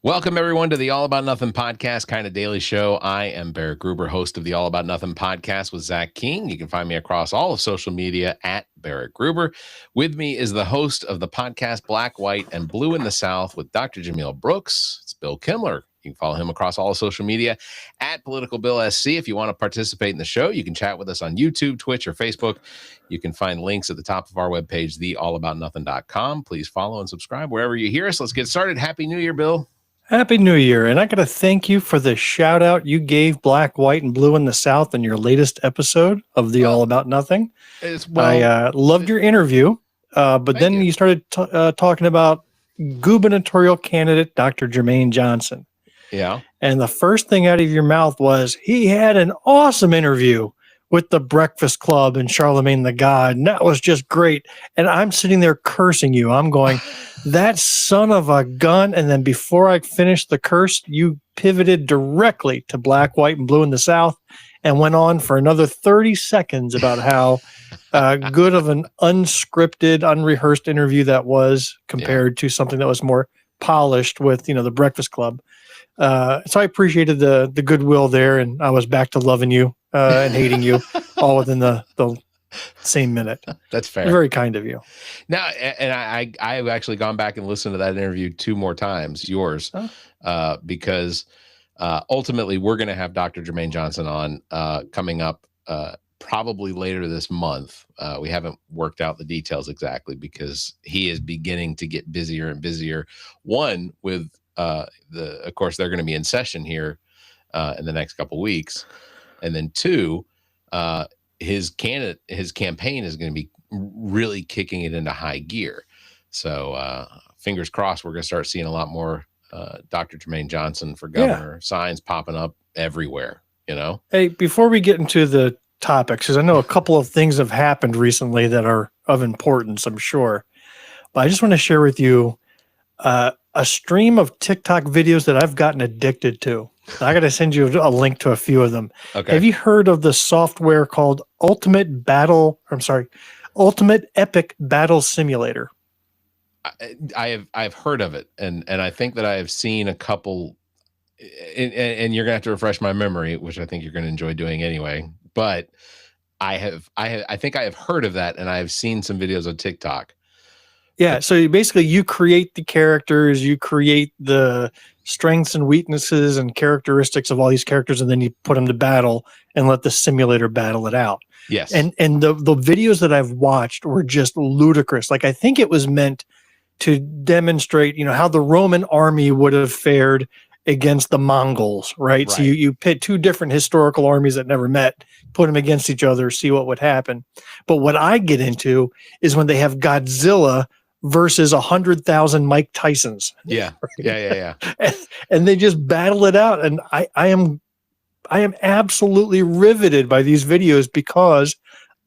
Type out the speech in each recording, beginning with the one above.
Welcome, everyone, to the All About Nothing podcast, kind of daily show. I am Barrett Gruber, host of the All About Nothing podcast with Zach King. You can find me across all of social media at Barrett Gruber. With me is the host of the podcast Black, White, and Blue in the South with Dr. Jamil Brooks. It's Bill Kimler. You can follow him across all of social media at politicalbillsc. If you want to participate in the show, you can chat with us on YouTube, Twitch, or Facebook. You can find links at the top of our webpage, theallaboutnothing.com. Please follow and subscribe wherever you hear us. Let's get started. Happy New Year, Bill. Happy New Year. And I got to thank you for the shout out you gave Black, White, and Blue in the South in your latest episode of the All About Nothing. I loved your interview, but then you started talking about gubernatorial candidate Dr. Jermaine Johnson. Yeah. And the first thing out of your mouth was he had an awesome interview with the Breakfast Club and Charlemagne the God. And that was just great. And I'm sitting there cursing you. I'm going, that son of a gun. And then before I finished the curse, you pivoted directly to Black, White, and Blue in the South and went on for another 30 seconds about how good of an unscripted, unrehearsed interview that was compared to something that was more polished with, the Breakfast Club. So I appreciated the goodwill there, and I was back to loving you and hating you all within the same minute. That's fair. Very kind of you. Now, and I've actually gone back and listened to that interview 2 more times, yours, because ultimately we're going to have Dr. Jermaine Johnson on coming up probably later this month. We haven't worked out the details exactly because he is beginning to get busier and busier. One, with of course, they're going to be in session here in the next couple of weeks. And then 2, his campaign is going to be really kicking it into high gear. So fingers crossed, we're going to start seeing a lot more Dr. Jermaine Johnson for governor signs popping up everywhere, Hey, before we get into the topics, because I know a couple of things have happened recently that are of importance, I'm sure. But I just want to share with you a stream of TikTok videos that I've gotten addicted to. I got to send you a link to a few of them. Okay. Have you heard of the software called Ultimate Epic Battle Simulator? I've heard of it, and I think that I have seen a couple. And you're gonna have to refresh my memory, which I think you're gonna enjoy doing anyway. But I think I have heard of that, and I have seen some videos on TikTok. Yeah, so basically you create the characters, you create the strengths and weaknesses and characteristics of all these characters, and then you put them to battle and let the simulator battle it out. Yes. And the videos that I've watched were just ludicrous. Like, I think it was meant to demonstrate, how the Roman army would have fared against the Mongols, right? So you pit 2 different historical armies that never met, put them against each other, see what would happen. But what I get into is when they have Godzilla versus 100,000 Mike Tysons. Yeah. And they just battle it out. And I am absolutely riveted by these videos because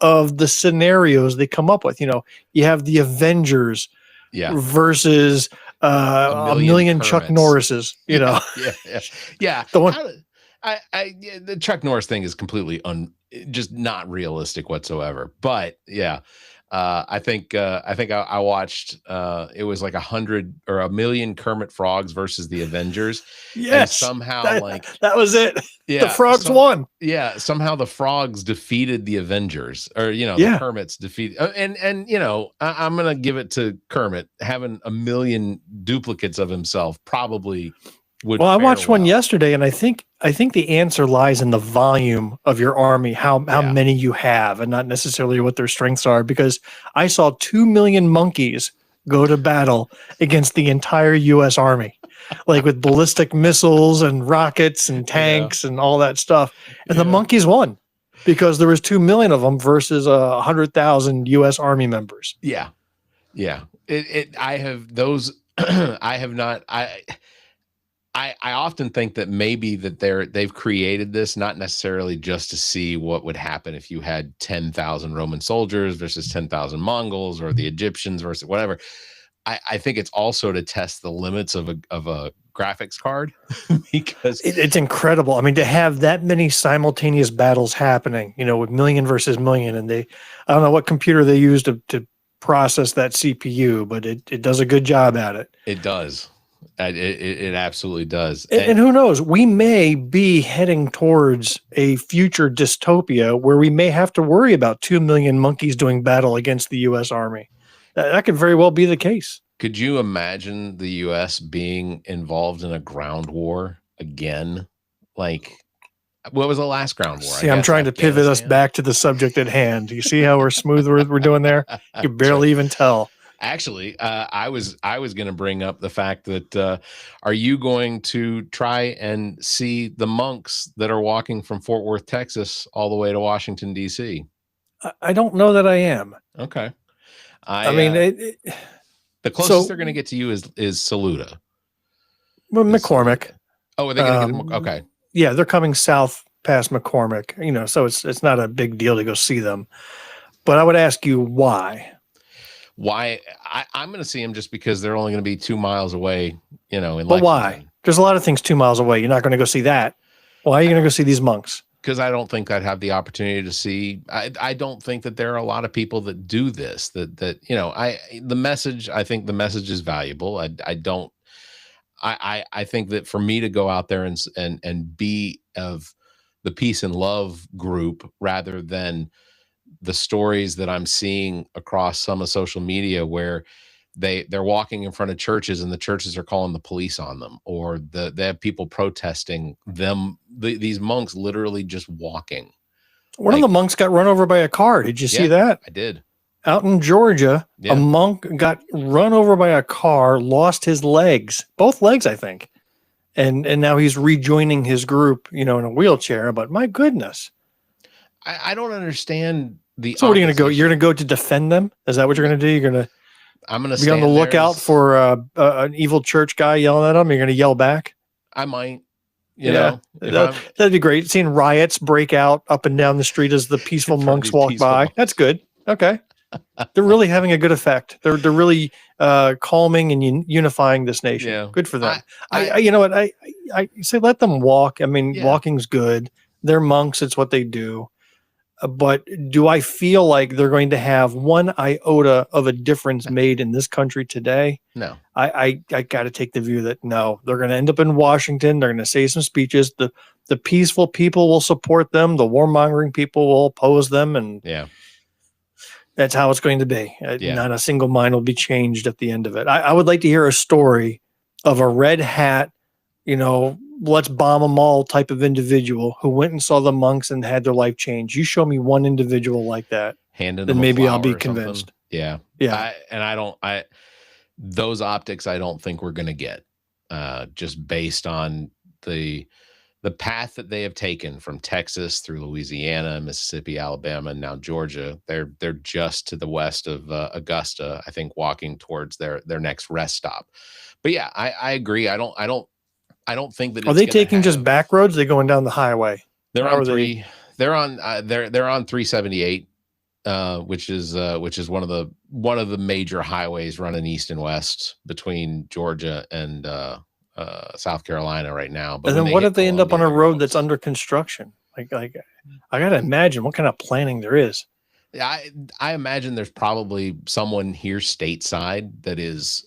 of the scenarios they come up with. You have the Avengers versus a million Chuck Norrises, Yeah. The one the Chuck Norris thing is completely just not realistic whatsoever. But I think I watched it was like 100 or 1 million Kermit frogs versus the Avengers. Yes, and somehow that was it. Yeah, the frogs won. Yeah, somehow the frogs defeated the Avengers, or the Kermits defeated. And I'm gonna give it to Kermit. Having 1 million duplicates of himself probably would. Well, I watched one yesterday, and I think the answer lies in the volume of your army, how many you have, and not necessarily what their strengths are. Because I saw 2 million monkeys go to battle against the entire U.S. Army, like with ballistic missiles and rockets and tanks and all that stuff, and the monkeys won because there was 2 million of them versus 100,000 U.S. Army members. Yeah. I have those. I have not. I often think that maybe that they've created this not necessarily just to see what would happen if you had 10,000 Roman soldiers versus 10,000 Mongols, or the Egyptians versus whatever. I think it's also to test the limits of a graphics card because it's incredible. I mean, to have that many simultaneous battles happening, with million versus million, and I don't know what computer they use to process that CPU, but it does a good job at it. It does. It absolutely does. And who knows? We may be heading towards a future dystopia where we may have to worry about 2 million monkeys doing battle against the U.S. Army. That could very well be the case. Could you imagine the U.S. being involved in a ground war again? Like, what was the last ground war? See, I'm trying to pivot us back to the subject at hand. You see how we're smooth we're doing there? You can barely even tell. Actually, I was going to bring up the fact that are you going to try and see the monks that are walking from Fort Worth, Texas, all the way to Washington, D.C.? I don't know that I am. Okay. I mean, the closest they're going to get to you is Saluda. Well, McCormick. Oh, are they going to get okay? Yeah, they're coming south past McCormick. So it's not a big deal to go see them. But I would ask you why. Why I'm going to see them just because they're only going to be 2 miles away, in Lexington. But why? There's a lot of things 2 miles away. You're not going to go see that. Why are you going to go see these monks? Because I don't think I'd have the opportunity to see. I don't think that there are a lot of people that do this. The message. I think the message is valuable. I think that for me to go out there and be of the peace and love group rather than the stories that I'm seeing across some of social media where they're walking in front of churches and the churches are calling the police on them, or they have people protesting them. These monks literally just walking. One of the monks got run over by a car. Did you see that? I did. Out in Georgia, a monk got run over by a car, lost his legs, both legs, I think. And now he's rejoining his group, in a wheelchair. But my goodness. I don't understand So what are you going to go? You're going to go to defend them? Is that what you're going to do? I'm going to be on the lookout for an evil church guy yelling at them. You're going to yell back? I might. That'd be great. Seeing riots break out up and down the street as the peaceful monks walk by. That's good. Okay. They're really having a good effect. They're really calming and unifying this nation. Yeah. Good for them. I say let them walk. I mean, walking's good. They're monks. It's what they do. But do I feel like they're going to have one iota of a difference made in this country today? No. I got to take the view that no, they're going to end up in Washington. They're going to say some speeches. The peaceful people will support them. The warmongering people will oppose them. And that's how it's going to be. Not a single mind will be changed at the end of it. I would like to hear a story of a red hat, let's bomb them all type of individual who went and saw the monks and had their life change. You show me one individual like that, then maybe I'll be convinced. Yeah. Those optics, I don't think we're going to get just based on the path that they have taken from Texas through Louisiana, Mississippi, Alabama, and now Georgia. They're just to the west of Augusta, I think, walking towards their next rest stop. But yeah, I agree. I don't think that. Are they taking just back roads? They're going down the highway. They're on three. They're on 378, which is one of the major highways running east and west between Georgia and South Carolina right now. But and then what if they end up on a road that's under construction? Like I gotta imagine what kind of planning there is. I imagine there's probably someone here stateside that is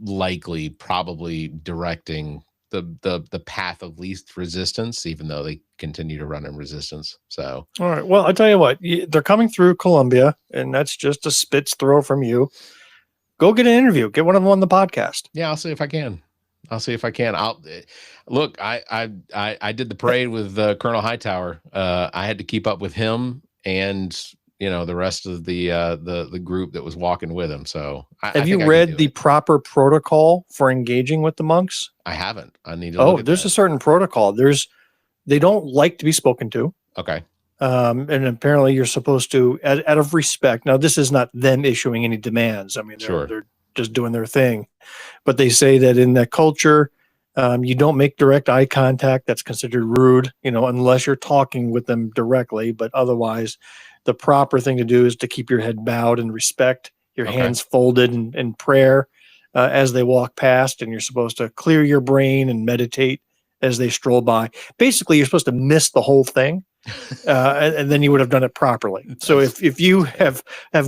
likely probably directing the path of least resistance, even though they continue to run in resistance. So, all right. Well, I'll tell you what, they're coming through Columbia, and that's just a spit's throw from you. Go get an interview. Get one of them on the podcast. Yeah, I'll see if I can. I'll look. I did the parade with Colonel Hightower. I had to keep up with him and the rest of the group that was walking with him. So have you read the proper protocol for engaging with the monks? I haven't. I need to. There's a certain protocol. They don't like to be spoken to. Okay. And apparently you're supposed to, out of respect. Now, this is not them issuing any demands. I mean, they're just doing their thing, but they say that in that culture, you don't make direct eye contact. That's considered rude, unless you're talking with them directly, but otherwise the proper thing to do is to keep your head bowed in respect, your hands folded in prayer as they walk past, and you're supposed to clear your brain and meditate as they stroll by. Basically, you're supposed to miss the whole thing, and then you would have done it properly. So if you have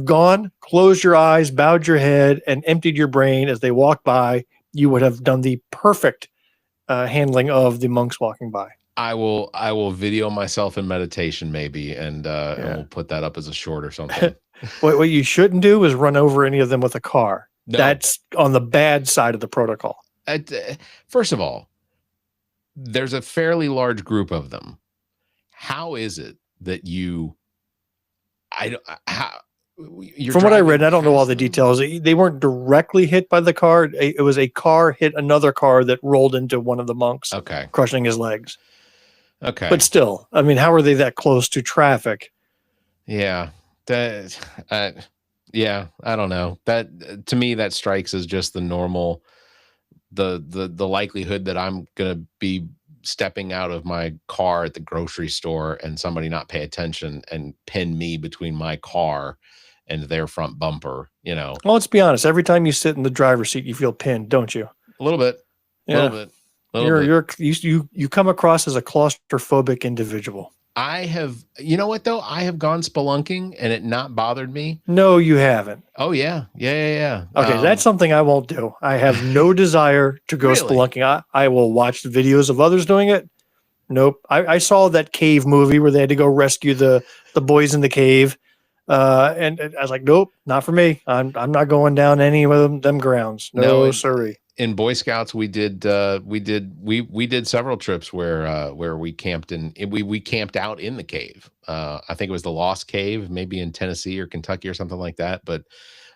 gone, closed your eyes, bowed your head, and emptied your brain as they walk by, you would have done the perfect handling of the monks walking by. I will video myself in meditation maybe, and we'll put that up as a short or something. What you shouldn't do is run over any of them with a car. No. That's on the bad side of the protocol. First of all, there's a fairly large group of them. How is it that from what I read, I don't know all the details. They weren't directly hit by the car. It was a car hit another car that rolled into one of the monks, crushing his legs. Okay. But still, I mean, how are they that close to traffic? Yeah. I don't know. That to me, that strikes as just the normal, the likelihood that I'm going to be stepping out of my car at the grocery store and somebody not pay attention and pin me between my car and their front bumper, Well, let's be honest. Every time you sit in the driver's seat, you feel pinned, don't you? A little bit. Yeah. You come across as a claustrophobic individual. I have, you know what though? I have gone spelunking and it not bothered me. No, you haven't. Oh yeah. Yeah. Okay. That's something I won't do. I have no desire to go spelunking. I will watch the videos of others doing it. Nope. I saw that cave movie where they had to go rescue the boys in the cave. And I was like, nope, not for me. I'm not going down any of them grounds. No, sorry. In Boy Scouts, we did several trips where we camped we camped out in the cave. I think it was the Lost Cave, maybe in Tennessee or Kentucky or something like that. But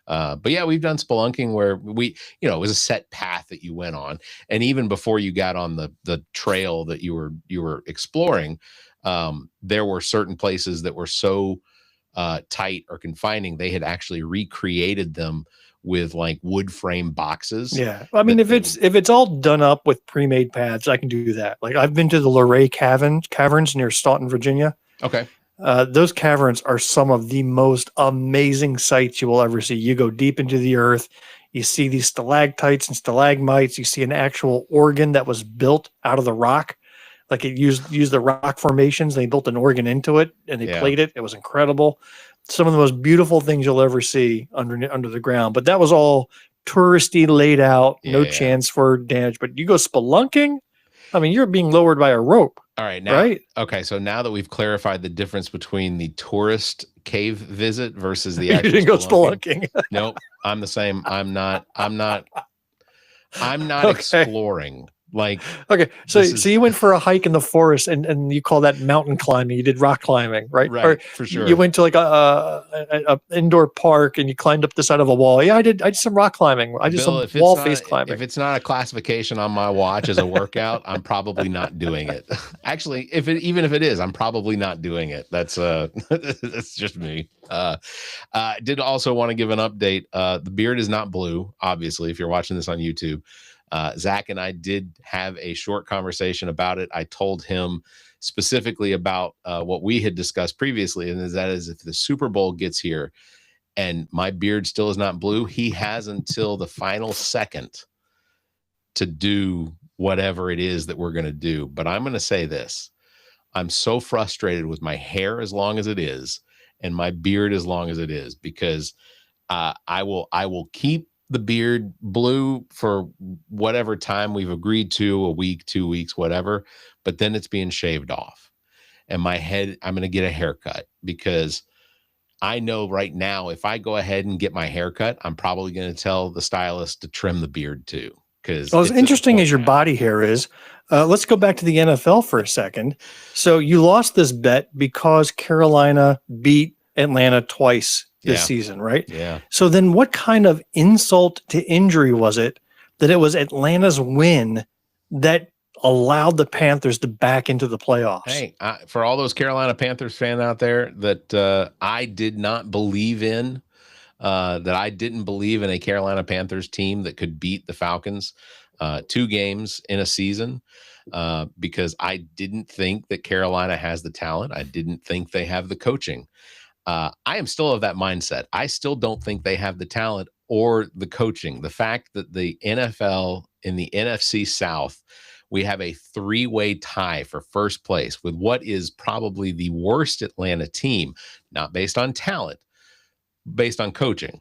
yeah, we've done spelunking where it was a set path that you went on, and even before you got on the trail that you were exploring, there were certain places that were so tight or confining they had actually recreated them with like wood frame boxes. Yeah. I mean, if it's all done up with pre-made pads, I can do that. Like I've been to the Luray caverns near Staunton, Virginia. Okay. Those caverns are some of the most amazing sights you will ever see. You go deep into the earth, you see these stalactites and stalagmites, you see an actual organ that was built out of the rock. Like it used the rock formations. They built an organ into it and they played it. It was incredible. Some of the most beautiful things you'll ever see under the ground. But that was all touristy, laid out, no chance for damage. But you go spelunking, I mean, you're being lowered by a rope. All right. Now, right? Okay. So now that we've clarified the difference between the tourist cave visit versus the actual you didn't go spelunking. Nope. I'm the same. I'm not exploring. Like, okay, so you went for a hike in the forest and you call that mountain climbing. You did rock climbing, right? Right, or for sure. You went to like a indoor park and you climbed up the side of a wall. Yeah, I did some rock climbing. I did some wall face climbing. If it's not a classification on my watch as a workout, I'm probably not doing it. Actually, even if it is, I'm probably not doing it. That's that's just me. Did also want to give an update. The beard is not blue, obviously, if you're watching this on YouTube. Zach and I did have a short conversation about it. I told him specifically about what we had discussed previously, and that is if the Super Bowl gets here and my beard still is not blue, he has until the final second to do whatever it is that we're going to do. But I'm going to say this. I'm so frustrated with my hair as long as it is and my beard as long as it is, because I will keep the beard blue for whatever time we've agreed to, a week, 2 weeks, whatever, but then it's being shaved off. And my head, I'm going to get a haircut, because I know right now, if I go ahead and get my haircut, I'm probably going to tell the stylist to trim the beard too. Because as interesting as your body hair is, let's go back to the NFL for a second. So you lost this bet because Carolina beat Atlanta twice this season, right? Yeah. So then what kind of insult to injury was it that it was Atlanta's win that allowed the Panthers to back into the playoffs? Hey, for all those Carolina Panthers fans out there that I did not believe in, that I didn't believe in a Carolina Panthers team that could beat the Falcons 2 games in a season, because I didn't think that Carolina has the talent. I didn't think they have the coaching. I am still of that mindset. I still don't think they have the talent or the coaching. The fact that the NFL in the NFC South, we have a 3-way tie for first place with what is probably the worst Atlanta team, not based on talent, based on coaching.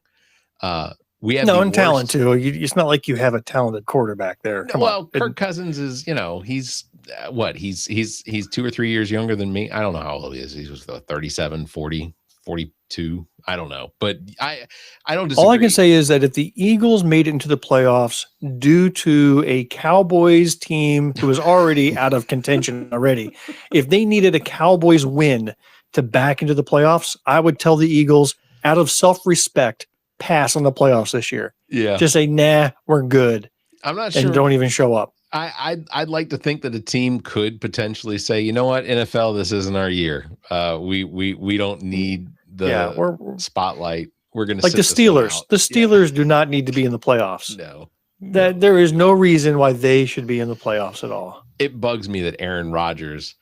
We have and talent too. It's not like you have a talented quarterback there. Come on. Kirk Cousins is, he's what? He's 2 or 3 years younger than me. I don't know how old he is. He was 37, 40, 42. I don't know. But I don't disagree. All I can say is that if the Eagles made it into the playoffs due to a Cowboys team who was already out of contention already, if they needed a Cowboys win to back into the playoffs, I would tell the Eagles, out of self-respect, pass on the playoffs this year. Yeah. Just say, nah, we're good. I'm not sure. And don't even show up. I'd like to think that a team could potentially say, you know what, NFL, this isn't our year. We don't need the spotlight. We're going to like the Steelers. The Steelers do not need to be in the playoffs. No. That there is no reason why they should be in the playoffs at all. It bugs me that Aaron Rodgers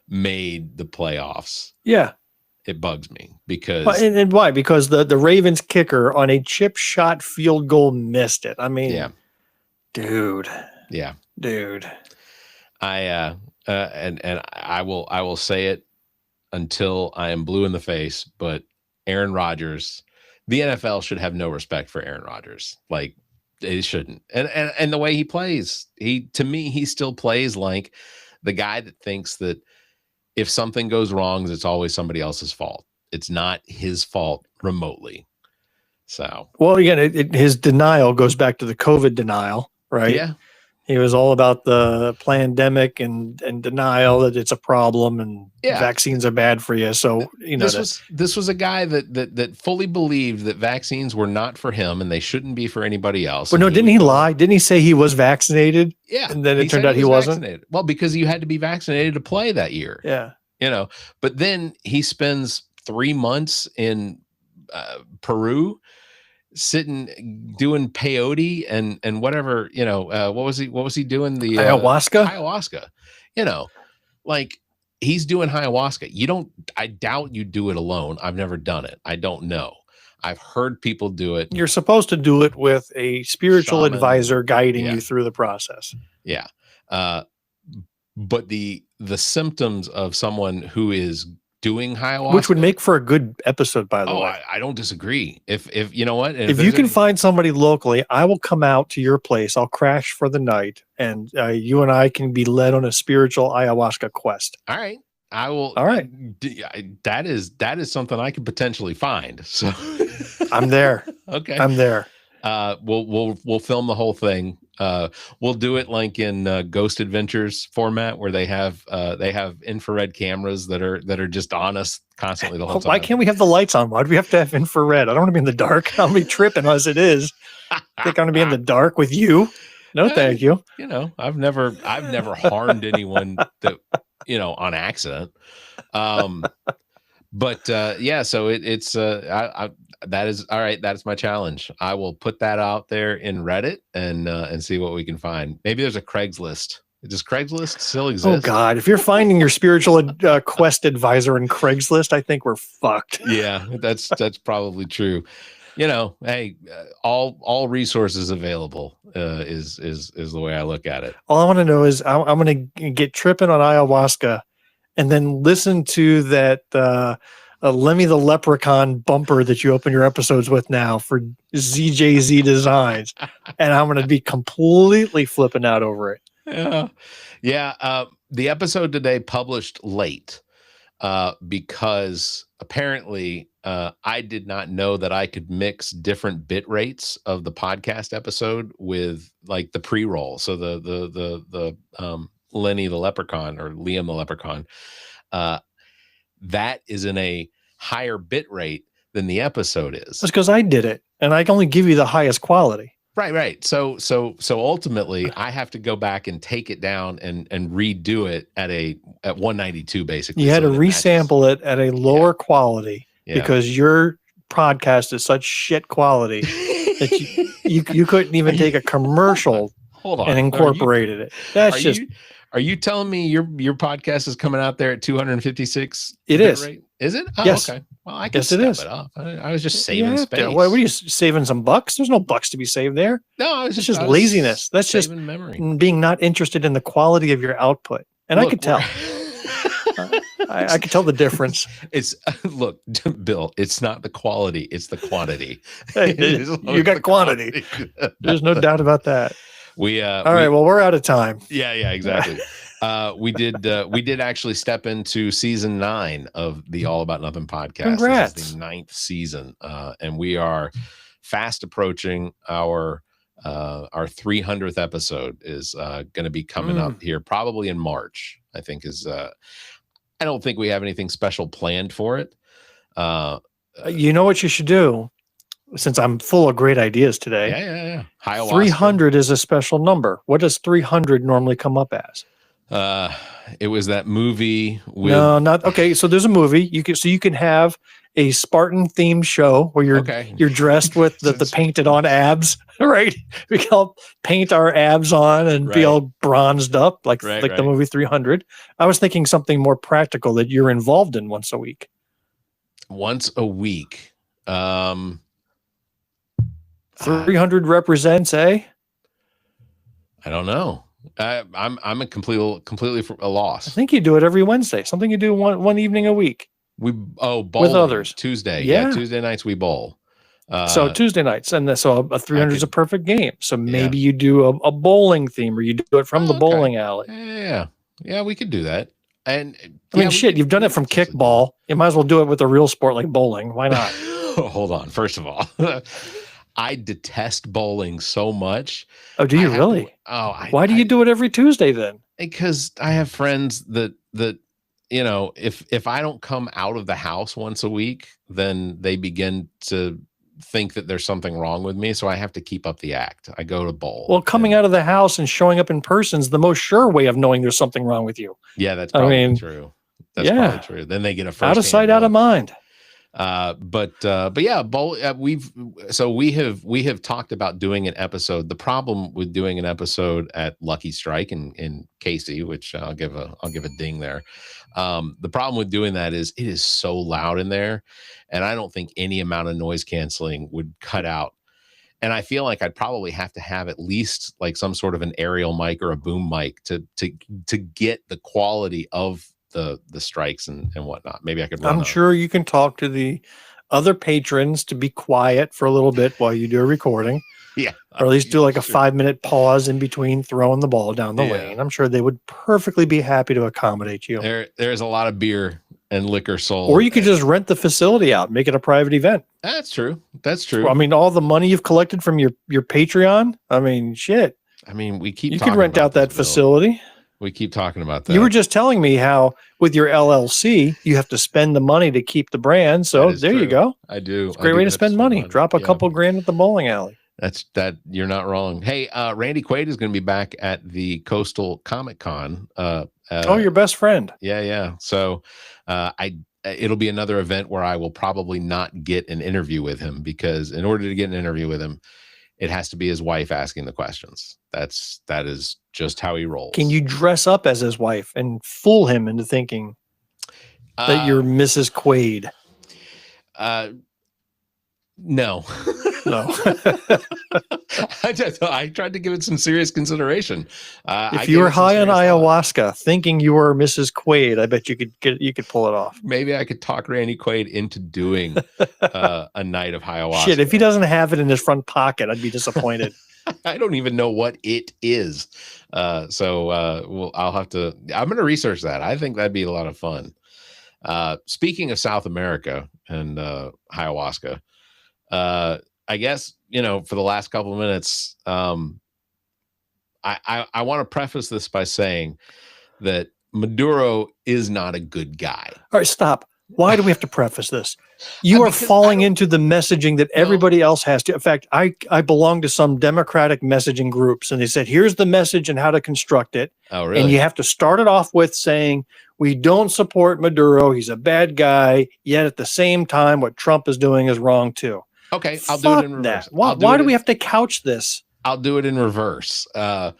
made the playoffs. Yeah. It bugs me because and why? Because the Ravens kicker on a chip shot field goal missed it. I mean, dude. Yeah. Dude. And I will say it until I am blue in the face, but Aaron Rodgers, the NFL should have no respect for Aaron Rodgers. Like, it shouldn't. And the way he plays, to me, he still plays like the guy that thinks that if something goes wrong, it's always somebody else's fault. It's not his fault remotely. So, well, again, his denial goes back to the COVID denial, right? Yeah. He was all about the pandemic and denial that it's a problem and vaccines are bad for you. So, this was a guy that fully believed that vaccines were not for him and they shouldn't be for anybody else. But no, didn't he lie? Didn't he say he was vaccinated? Yeah. And then it turned out he wasn't? Vaccinated. Well, because you had to be vaccinated to play that year. Yeah. But then he spends 3 months in Peru sitting doing peyote and whatever, what was he doing? The ayahuasca, like he's doing ayahuasca. I doubt you do it alone. I've never done it. I don't know. I've heard people do it. You're supposed to do it with a spiritual advisor guiding you through the process. Yeah. But the symptoms of someone who is doing ayahuasca, which would make for a good episode, by the way. I don't disagree. If you know what, if you can find somebody locally, I will come out to your place. I'll crash for the night, and you and I can be led on a spiritual ayahuasca quest. All right, I will. All right, that is something I could potentially find. So I'm there. Okay, I'm there. We'll film the whole thing. We'll do it like in Ghost Adventures format, where they have infrared cameras that are just on us constantly the whole time. Why can't we have the lights on? Why do we have to have infrared? I don't want to be in the dark. I'll be tripping as it is. I think I'm gonna be in the dark with you. No, thank you. I've never harmed anyone that on accident. But so it's that is all right. That is my challenge. I will put that out there in Reddit and see what we can find. Maybe there's a Craigslist. Does Craigslist still exist? Oh God! If you're finding your spiritual quest advisor in Craigslist, I think we're fucked. Yeah, that's probably true. Hey, all resources available is the way I look at it. All I want to know is I'm going to get tripping on ayahuasca, and then listen to that. Lemmy the Leprechaun bumper that you open your episodes with now for ZJZ Designs. And I'm going to be completely flipping out over it. Yeah. The episode today published late because apparently I did not know that I could mix different bit rates of the podcast episode with like the pre-roll. So the Lenny the Leprechaun or Liam the Leprechaun, that is in a higher bit rate than the episode is. That's because I did it, and I can only give you the highest quality. Right. So ultimately, I have to go back and take it down and redo it at 192 basically. You had to resample it at a lower quality because your podcast is such shit quality that you couldn't even take a commercial and incorporated it. That's just. Are you telling me your podcast is coming out there at 256? It is. Rate? Is it? Oh, yes. Okay. Well, I can step it up. I was just saving space. What are you saving? Some bucks? There's no bucks to be saved there. No, it's just laziness. That's just memory. Being not interested in the quality of your output. And I could tell. I can tell the difference. It's look, Bill, it's not the quality, it's the quantity. You got quantity. There's no doubt about that. All right, well, we're out of time. Yeah, exactly. We did actually step into season 9 of the All About Nothing podcast. Congrats. This is the 9th season, and we are fast approaching our 300th episode is going to be coming up here probably in March. I think is I don't think we have anything special planned for it. You know what you should do, since I'm full of great ideas today. Yeah. 300 is a special number. What does 300 normally come up as? It was that movie with No, not okay. So there's a movie you can have a Spartan themed show where you're dressed with the painted on abs, right? We can all paint our abs on and be all bronzed up like the movie 300. I was thinking something more practical that you're involved in once a week. Once a week. 300 represents I don't know. I'm a completely a loss. I think you do it every Wednesday. Something you do one evening a week. Bowling with others. Tuesday. Yeah. Tuesday nights we bowl. So Tuesday nights, and so a 300 is a perfect game. So maybe you do a bowling theme, or you do it from the bowling alley. Yeah, we could do that. And I mean, shit, you've done it from kickball. You might as well do it with a real sport like bowling. Why not? Hold on. First of all, I detest bowling so much. Oh, do you really? Why do you do it every Tuesday then? Because I have friends that if I don't come out of the house once a week, then they begin to think that there's something wrong with me. So I have to keep up the act. I go to bowl. Well, coming out of the house and showing up in person is the most sure way of knowing there's something wrong with you. Yeah, that's probably true. That's probably true. Then they get a first out of sight, out of mind. But yeah, we have talked about doing an episode. The problem with doing an episode at Lucky Strike in Casey, which I'll give a ding there. The problem with doing that is it is so loud in there, and I don't think any amount of noise canceling would cut out. And I feel like I'd probably have to have at least like some sort of an aerial mic or a boom mic to get the quality of the strikes and whatnot. Maybe I could I'm sure you can talk to the other patrons to be quiet for a little bit while you do a recording. Yeah. Or at least do like a 5-minute pause in between throwing the ball down the lane. I'm sure they would perfectly be happy to accommodate you. There's a lot of beer and liquor sold. Or you could just rent the facility out, make it a private event. That's true. Well, I mean, all the money you've collected from your Patreon. I mean, shit. I mean, you could rent out that facility. We keep talking about that. You were just telling me how with your LLC, you have to spend the money to keep the brand. So there you go. I do. It's a great way to spend money. Drop a couple grand at the bowling alley. You're not wrong. Hey, Randy Quaid is going to be back at the Coastal Comic Con. Your best friend. Yeah. So it'll be another event where I will probably not get an interview with him, because in order to get an interview with him, it has to be his wife asking the questions. That is just how he rolls. Can you dress up as his wife and fool him into thinking that you're Mrs. Quaid? No. I tried to give it some serious consideration. If you were high on ayahuasca, thinking you were Mrs. Quaid, I bet you could pull it off. Maybe I could talk Randy Quaid into doing a night of ayahuasca. Shit, if he doesn't have it in his front pocket, I'd be disappointed. I don't even know what it is. I'm going to research that. I think that'd be a lot of fun. Speaking of South America and ayahuasca, I guess, for the last couple of minutes, I want to preface this by saying that Maduro is not a good guy. All right, stop. Why do we have to preface this? You are falling into the messaging that everybody else has to. In fact, I belong to some Democratic messaging groups, and they said, here's the message and how to construct it. Oh, really? And you have to start it off with saying, we don't support Maduro. He's a bad guy. Yet at the same time, what Trump is doing is wrong too. Okay, I'll do it in reverse. Why do we have to couch this? I'll do it in reverse. I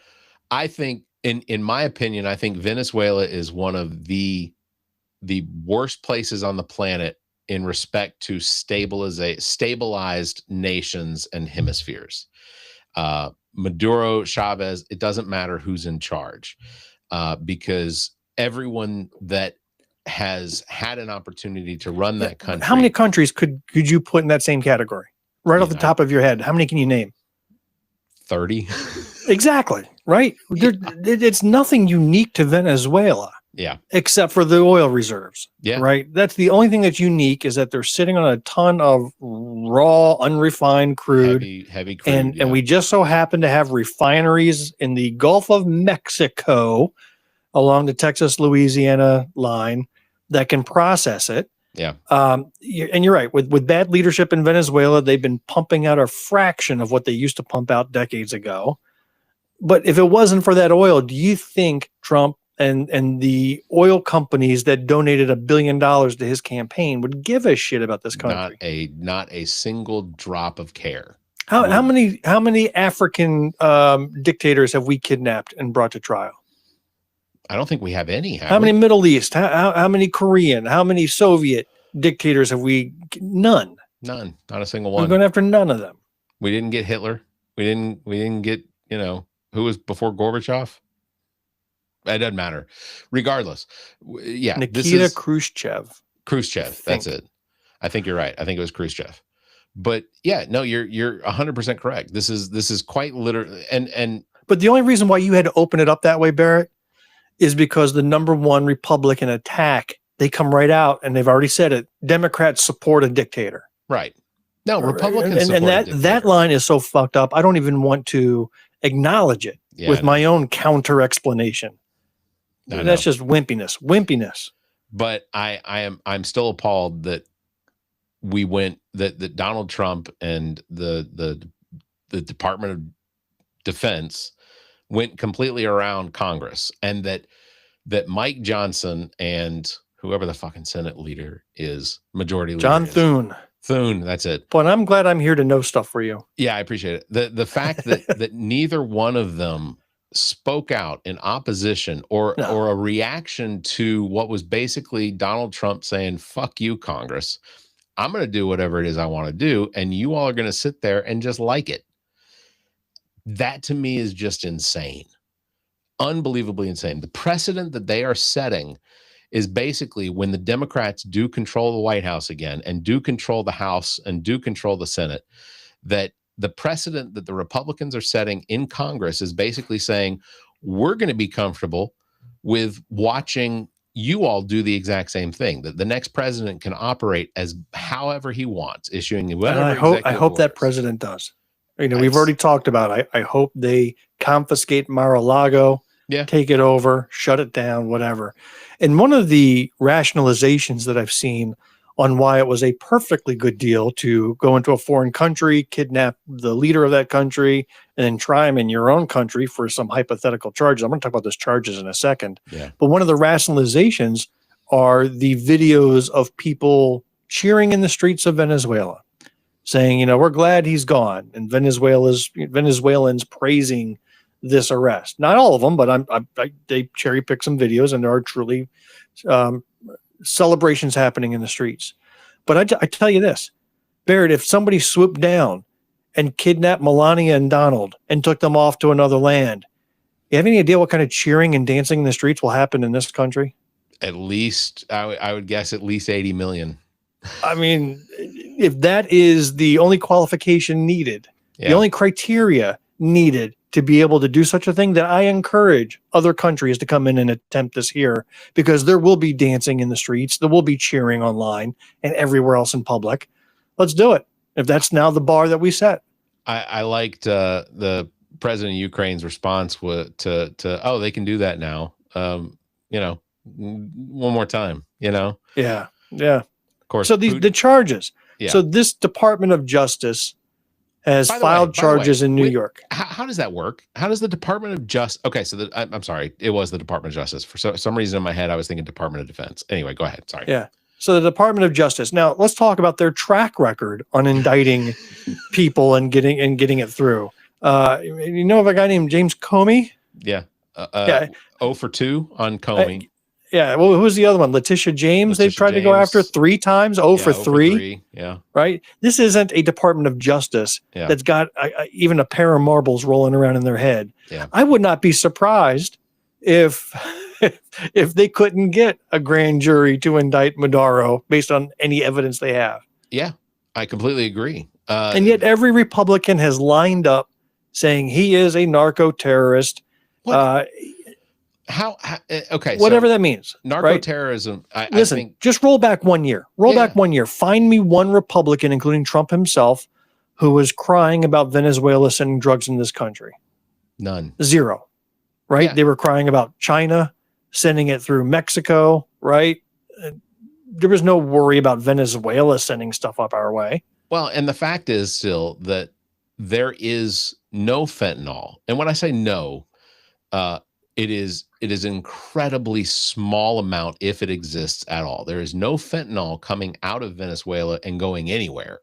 think, in my opinion, I think Venezuela is one of the worst places on the planet in respect to stabilized nations and hemispheres. Maduro, Chavez, it doesn't matter who's in charge, because everyone that has had an opportunity to run that country. How many countries could you put in that same category? Right off the top of your head, how many can you name? 30. Exactly. Right. It's nothing unique to Venezuela. Yeah. Except for the oil reserves. Yeah. Right. That's the only thing that's unique, is that they're sitting on a ton of raw, unrefined crude. Heavy crude. And we just so happen to have refineries in the Gulf of Mexico along the Texas-Louisiana line that can process it. Yeah. And you're right. With bad leadership in Venezuela, they've been pumping out a fraction of what they used to pump out decades ago. But if it wasn't for that oil, do you think Trump and the oil companies that donated $1 billion to his campaign would give a shit about this country? Not a single drop of care. How many African dictators have we kidnapped and brought to trial? I don't think we have any. How many Middle East? How many Korean? How many Soviet dictators have we? None. Not a single one. We're going after none of them. We didn't get Hitler. We didn't get, who was before Gorbachev? It doesn't matter. Regardless. Yeah. Nikita Khrushchev. That's it. I think you're right. I think it was Khrushchev. But yeah, no, you're 100% correct. This is quite literally but the only reason why you had to open it up that way, Barrett, is because the number one Republican attack, they come right out and they've already said it. Democrats support a dictator. Right. No, Republicans and that line is so fucked up. I don't even want to acknowledge it with my own counter explanation. That's just wimpiness. But I'm still appalled that that Donald Trump and the Department of Defense went completely around Congress, and that Mike Johnson and whoever the fucking Senate leader is, majority leader, John Thune, that's it. But I'm glad I'm here to know stuff for you. Yeah, I appreciate it. The fact that neither one of them spoke out in opposition or a reaction to what was basically Donald Trump saying, "Fuck you, Congress. I'm going to do whatever it is I want to do, and you all are going to sit there and just like it." That to me is just insane. Unbelievably insane. The precedent that they are setting is basically, when the Democrats do control the White House again and do control the House and do control the Senate, that the precedent that the Republicans are setting in Congress is basically saying, we're going to be comfortable with watching you all do the exact same thing, that the next president can operate as however he wants, issuing whatever. I hope that president does. We've already talked about it. I hope they confiscate Mar-a-Lago, take it over, shut it down, whatever. And one of the rationalizations that I've seen on why it was a perfectly good deal to go into a foreign country, kidnap the leader of that country, and then try him in your own country for some hypothetical charges. I'm going to talk about those charges in a second. Yeah. But one of the rationalizations are the videos of people cheering in the streets of Venezuela, saying, we're glad he's gone, and Venezuelans praising this arrest. Not all of them, but they cherry pick some videos, and there are truly celebrations happening in the streets. But I tell you this, Barrett, if somebody swooped down and kidnapped Melania and Donald and took them off to another land, you have any idea what kind of cheering and dancing in the streets will happen in this country? At least, I would guess at least 80 million. I mean, if that is the only qualification needed, the only criteria needed to be able to do such a thing, that I encourage other countries to come in and attempt this here, because there will be dancing in the streets. There will be cheering online and everywhere else in public. Let's do it. If that's now the bar that we set. I liked the president of Ukraine's response to oh, they can do that now. One more time, Yeah. Of course. So the charges. Yeah. So this Department of Justice has filed charges in New York. How does that work? How does the Department of Justice? Okay, so I'm sorry, it was the Department of Justice. For some reason in my head, I was thinking Department of Defense. Anyway, go ahead. Sorry. Yeah. So the Department of Justice. Now let's talk about their track record on indicting people and getting it through. You know of a guy named James Comey? Yeah. 0 for 2 on Comey. Yeah. Well, who's the other one? Letitia James. They've tried to go after 3 times. 0 for 3. Yeah. Right. This isn't a Department of Justice that's got even a pair of marbles rolling around in their head. Yeah. I would not be surprised if if they couldn't get a grand jury to indict Maduro based on any evidence they have. Yeah, I completely agree. And yet every Republican has lined up saying he is a narco-terrorist. Okay. Whatever that means. Narco-terrorism. Right? Listen, I think, just roll back 1 year. Back 1 year. Find me one Republican, including Trump himself, who was crying about Venezuela sending drugs in this country. None. Zero. Right? Yeah. They were crying about China sending it through Mexico. Right? There was no worry about Venezuela sending stuff up our way. Well, and the fact is still that there is no fentanyl. And when I say no, it is incredibly small amount if it exists at all. There is no fentanyl coming out of Venezuela and going anywhere.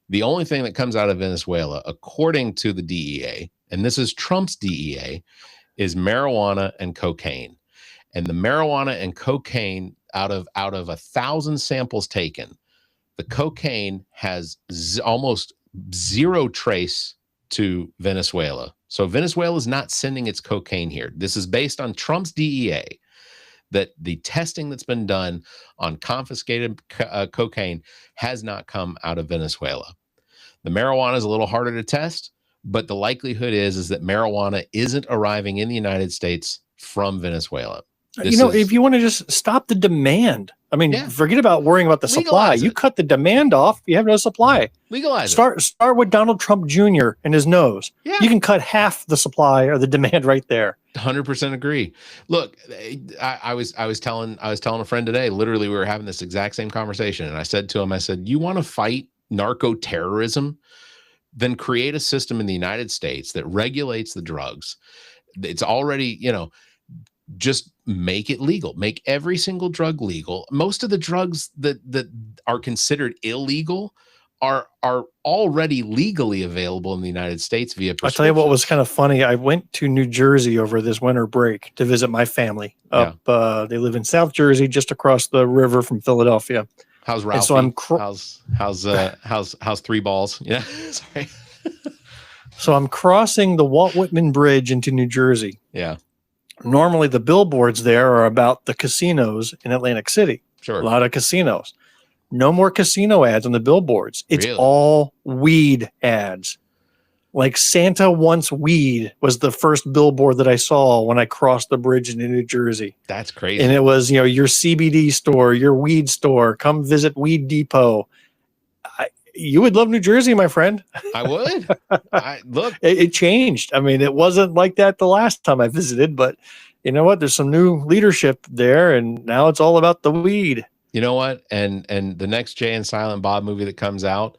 The only thing that comes out of Venezuela, according to the DEA, and this is Trump's DEA, is marijuana and cocaine. And the marijuana and cocaine, out of 1,000 samples taken, the cocaine has almost zero trace to Venezuela. So Venezuela is not sending its cocaine here. This is based on Trump's DEA, that the testing that's been done on confiscated cocaine has not come out of Venezuela. The marijuana is a little harder to test, but the likelihood is that marijuana isn't arriving in the United States from Venezuela. If you want to just stop the demand, I mean, forget about worrying about the supply. You cut the demand off, you have no supply. Legalize it. Start with Donald Trump Jr. and his nose. Yeah. You can cut half the supply or the demand right there. 100% agree. Look, I was telling a friend today, literally we were having this exact same conversation. And I said to him, you want to fight narco terrorism? Then create a system in the United States that regulates the drugs. It's already, just make it legal. Make every single drug legal. Most of the drugs that are considered illegal are already legally available in the United States via prescription. I'll tell you what was kind of funny. I went to New Jersey over this winter break to visit my family. They live in South Jersey, just across the river from Philadelphia. How's Ralphie? So how's Three Balls? Yeah, sorry. So I'm crossing the Walt Whitman Bridge into New Jersey. Yeah. Normally the billboards there are about the casinos in Atlantic City. Sure. A lot of casinos. No more casino ads on the billboards. It's all weed ads. Like Santa Wants Weed was the first billboard that I saw when I crossed the bridge into New Jersey. That's crazy. And it was, your CBD store, your weed store, come visit Weed Depot. You would love New Jersey, my friend. I would. Look, it changed. I mean, it wasn't like that the last time I visited, but you know what? There's some new leadership there, and now it's all about the weed. You know what? And the next Jay and Silent Bob movie that comes out,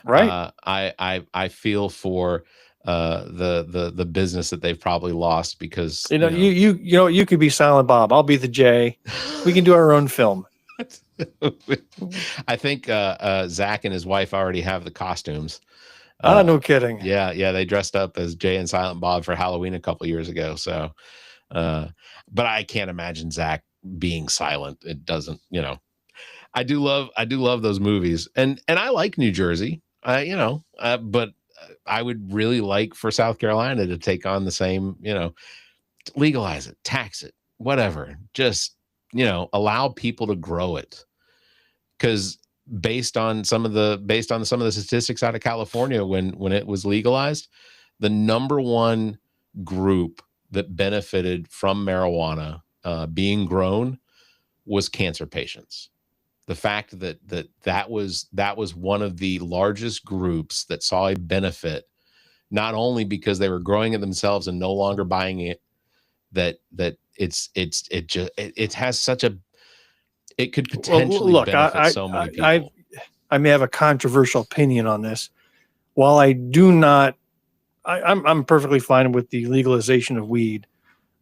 right? I feel for the business that they've probably lost because you could be Silent Bob. I'll be the Jay. We can do our own film. I think Zach and his wife already have the costumes. No kidding. Yeah, they dressed up as Jay and Silent Bob for Halloween a couple years ago. So, but I can't imagine Zach being silent. It doesn't, I do love those movies, and I like New Jersey. But I would really like for South Carolina to take on the same, legalize it, tax it, whatever. Just allow people to grow it. Because based on some of the statistics out of California, when it was legalized, the number one group that benefited from marijuana being grown was cancer patients. The fact that was one of the largest groups that saw a benefit, not only because they were growing it themselves and no longer buying it, that it has such a, it could potentially benefit so many people. I may have a controversial opinion on this. While I do not, I'm perfectly fine with the legalization of weed,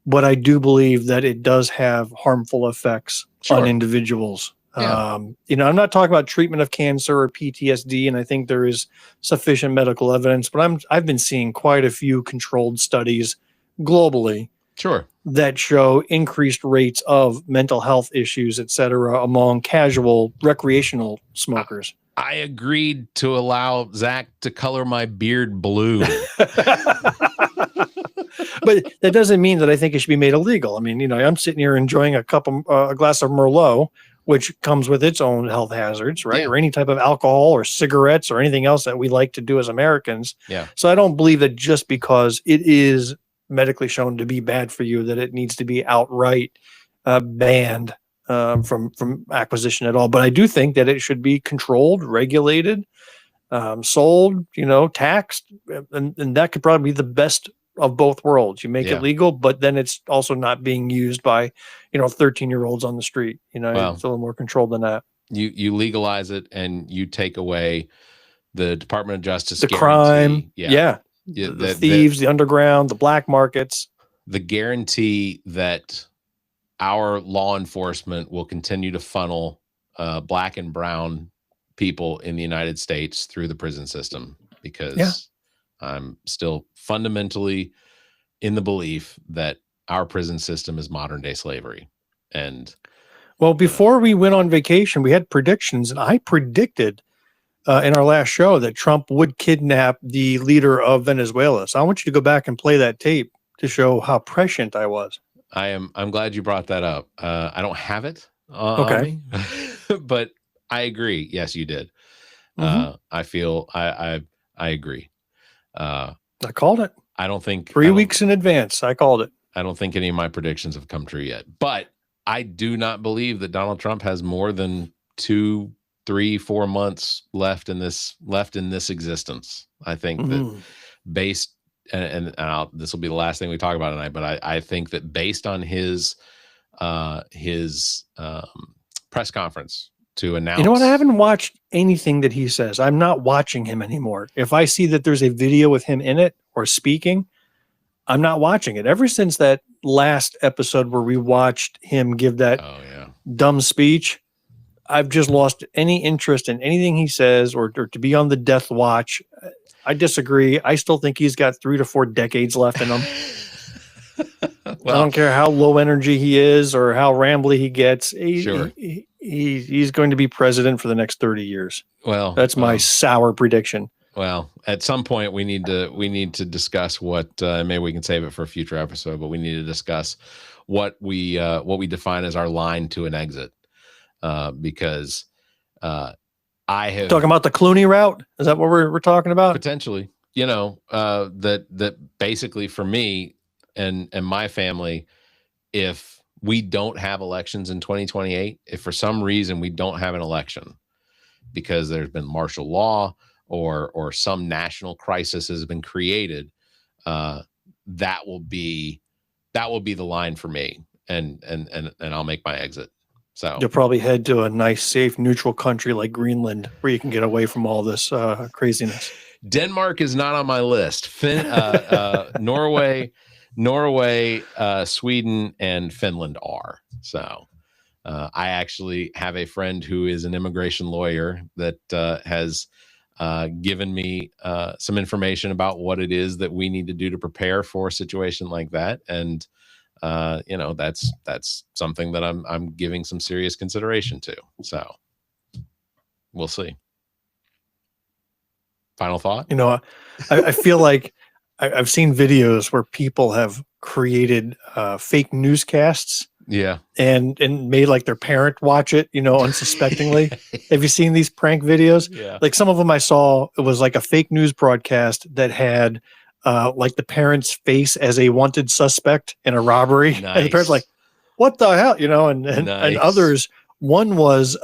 but I do believe that it does have harmful effects on individuals. Yeah. I'm not talking about treatment of cancer or PTSD, and I think there is sufficient medical evidence, but I've been seeing quite a few controlled studies globally. Sure. That show increased rates of mental health issues, et cetera, among casual recreational smokers. I agreed to allow Zach to color my beard blue. But that doesn't mean that I think it should be made illegal. I mean, I'm sitting here enjoying a glass of Merlot, which comes with its own health hazards, right? Yeah. Or any type of alcohol or cigarettes or anything else that we like to do as Americans. Yeah. So I don't believe that just because it is medically shown to be bad for you, that it needs to be outright banned from acquisition at all. But I do think that it should be controlled, regulated, sold, taxed, and that could probably be the best of both worlds. You make it legal, but then it's also not being used by 13-year-olds on the street. It's a little more controlled than that. You legalize it and you take away the Department of Justice, the guarantee. crime, the thieves, the underground, the black markets, the guarantee that our law enforcement will continue to funnel black and brown people in the United States through the prison system, because I'm still fundamentally in the belief that our prison system is modern day slavery. And before we went on vacation, we had predictions, and I predicted in our last show that Trump would kidnap the leader of Venezuela. So I want you to go back and play that tape to show how prescient I was. I'm glad you brought that up. I don't have it on me, but I agree. Yes, you did. I feel I agree. I called it. I don't think 3 weeks in advance. I called it. I don't think any of my predictions have come true yet, but I do not believe that Donald Trump has more than 2, 3, 4 months left in this existence. I think that based and this will be the last thing we talk about tonight, but I think that based on his press conference to announce, I haven't watched anything that he says. I'm not watching him anymore. If I see that there's a video with him in it or speaking, I'm not watching it. Ever since that last episode where we watched him give that dumb speech, I've just lost any interest in anything he says or to be on the death watch. I disagree. I still think he's got 3 to 4 decades left in him. I don't care how low energy he is or how rambly he gets. He's going to be president for the next 30 years. Well, that's my sour prediction. Well, at some point we need to discuss what maybe we can save it for a future episode, but we need to discuss what we define as our line to an exit. Because I have talking about the Clooney route. Is that what we're talking about? Potentially, that basically for me and my family, if we don't have elections in 2028, if for some reason we don't have an election because there's been martial law or some national crisis has been created, that will be the line for me, and I'll make my exit. So you'll probably head to a nice, safe, neutral country like Greenland where you can get away from all this craziness. Denmark is not on my list. Norway, Sweden, and Finland are. So I actually have a friend who is an immigration lawyer that has given me some information about what it is that we need to do to prepare for a situation like that. And that's something that I'm giving some serious consideration to. So we'll see. Final thought? I feel like I've seen videos where people have created fake newscasts. Yeah. And made like their parent watch it, unsuspectingly. Have you seen these prank videos? Yeah. Like some of them I saw, it was like a fake news broadcast that had like the parent's face as a wanted suspect in a robbery. Nice. And the parent's like, what the hell? And others, one was,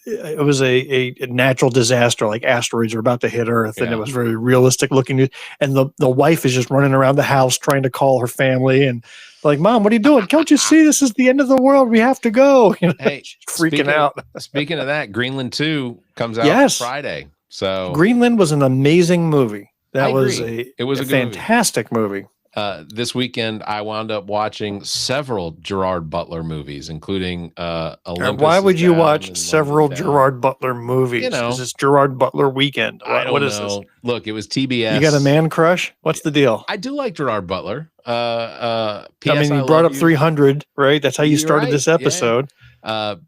it was a natural disaster, like asteroids are about to hit Earth. And it was very realistic looking. And the wife is just running around the house trying to call her family and like, Mom, what are you doing? Can't you see this is the end of the world? We have to go. Hey, freaking out. Speaking of that, Greenland 2 comes out Friday. So Greenland was an amazing movie. It was a fantastic movie. This weekend, I wound up watching several Gerard Butler movies, including Olympus. Why would you watch several Gerard Butler movies? Is this Gerard Butler weekend? What is this? Look, it was TBS. You got a man crush? What's the deal? I do like Gerard Butler. You brought up 300, right? That's how you started this episode.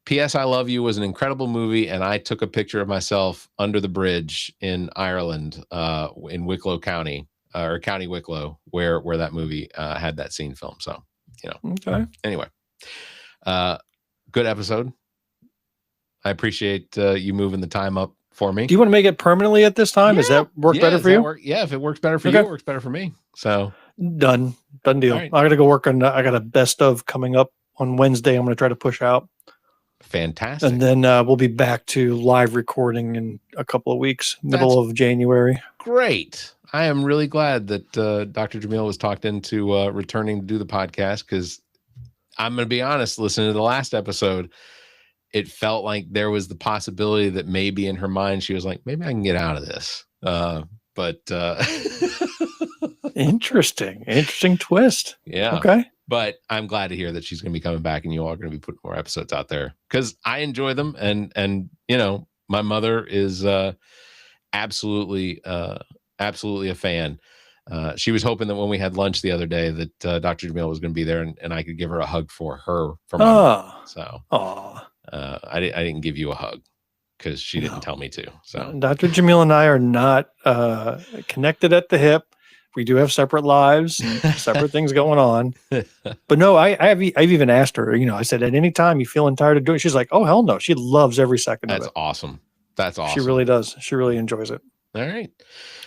P.S. I Love You was an incredible movie, and I took a picture of myself under the bridge in Ireland, in Wicklow County. or County Wicklow, where that movie had that scene filmed. So, Okay. Anyway, good episode. I appreciate you moving the time up for me. Do you want to make it permanently at this time? Does that work better for you? If it works better for you, it works better for me. So done deal. Right. I got to go work on. I got a best of coming up on Wednesday. I'm going to try to push out. Fantastic. And then we'll be back to live recording in a couple of weeks, middle of January. Great. I am really glad that Dr. Jamil was talked into returning to do the podcast, because I'm going to be honest, listening to the last episode, it felt like there was the possibility that maybe in her mind she was like, maybe I can get out of this. But interesting twist. Yeah. Okay. But I'm glad to hear that she's going to be coming back and you all are going to be putting more episodes out there, because I enjoy them. And my mother is absolutely a fan. She was hoping that when we had lunch the other day that Dr. Jamil was going to be there and I could give her a hug for my mom. So I didn't give you a hug because she didn't tell me to. So Dr. Jamil and I are not connected at the hip. We do have separate lives, and separate things going on. But no, I've even asked her, I said, at any time you feeling tired of doing it? She's like, oh, hell no. She loves every second of it. That's awesome. She really does. She really enjoys it. All right.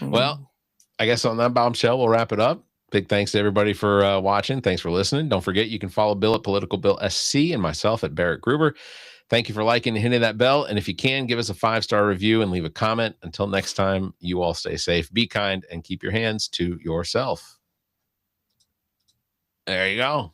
Well, I guess on that bombshell, we'll wrap it up. Big thanks to everybody for watching. Thanks for listening. Don't forget, you can follow Bill at politicalbillsc and myself at Barrett Gruber. Thank you for liking and hitting that bell. And if you can, give us a 5-star review and leave a comment. Until next time, you all stay safe, be kind, and keep your hands to yourself. There you go.